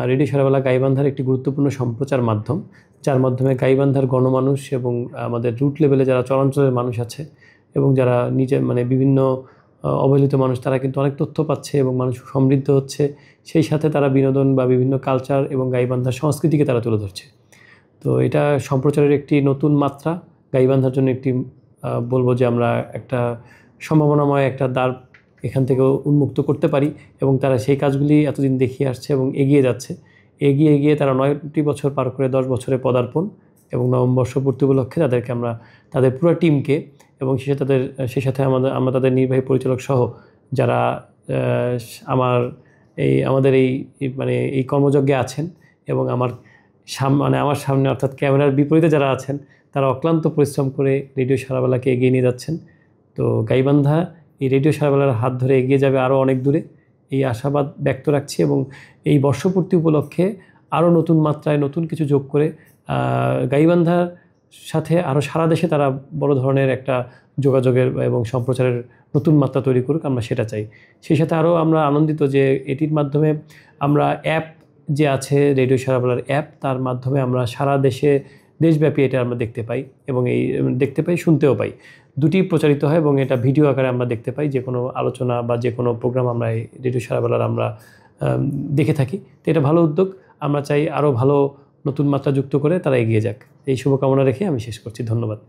Radio সারাবেলা গাইবান্ধার একটি গুরুত্বপূর্ণ সম্প্রচার মাধ্যম, যার মাধ্যমে গাইবান্ধার গণমানুষ এবং আমাদের রুট লেভেলে যারা চরাঞ্চলের মানুষ আছে এবং যারা নিজে বিভিন্ন অবহেলিত মানুষ, তারা কিন্তু অনেক তথ্য পাচ্ছে এবং মানুষ সমৃদ্ধ হচ্ছে। সেই সাথে তারা বিনোদন বা বিভিন্ন কালচার এবং গাইবান্ধার সংস্কৃতিকে তারা তুলে ধরছে। তো এটা সম্প্রচারের একটি নতুন মাত্রা, গাইবান্ধার জন্য একটি বলবো যে আমরা একটা সম্ভাবনাময় একটা দ্বার এখান থেকে উন্মুক্ত করতে পারি এবং তারা সেই কাজগুলি এতদিন দেখিয়ে আসছে এবং এগিয়ে যাচ্ছে। এগিয়ে তারা 9টি বছর পার করে 10 বছরে পদার্পণ এবং নবম বর্ষপূর্তি উপলক্ষে তাদেরকে আমরা তাদের পুরো টিমকে এবং সেই সাথে আমরা তাদের নির্বাহী পরিচালক সহ যারা আমাদের এই কর্মযজ্ঞে আছেন এবং আমার সামনে অর্থাৎ ক্যামেরার বিপরীতে যারা আছেন, তারা অক্লান্ত পরিশ্রম করে রেডিও সারাবেলাকে এগিয়ে নিয়ে যাচ্ছেন। তো গাইবান্ধা এই রেডিও সারাবেলার হাত ধরে এগিয়ে যাবে আরও অনেক দূরে, এই আশাবাদ ব্যক্ত রাখছি। এবং এই বর্ষপূর্তি উপলক্ষে আরও নতুন মাত্রায় নতুন কিছু যোগ করে গাইবান্ধার সাথে আরও সারা দেশে তারা বড় ধরনের একটা যোগাযোগের এবং সম্প্রচারের নতুন মাত্রা তৈরি করুক, আমরা সেটা চাই। সেই সাথে আরও আমরা আনন্দিত যে এটির মাধ্যমে আমরা অ্যাপ যে আছে রেডিও সারাবেলার অ্যাপ, তার মাধ্যমে আমরা সারা দেশব্যাপী এটা আমরা দেখতে পাই এবং শুনতেও পাই। দুটি প্রচারিত হয় এবং এটা ভিডিও আকারে আমরা দেখতে পাই। যে কোনো আলোচনা বা যে কোনো প্রোগ্রাম আমরা এই রেডিও সারাবেলার আমরা দেখে থাকি। তো এটা ভালো উদ্যোগ, আমরা চাই আরও ভালো নতুন মাত্রা যুক্ত করে তারা এগিয়ে যাক। এই শুভকামনা রেখে আমি শেষ করছি। ধন্যবাদ।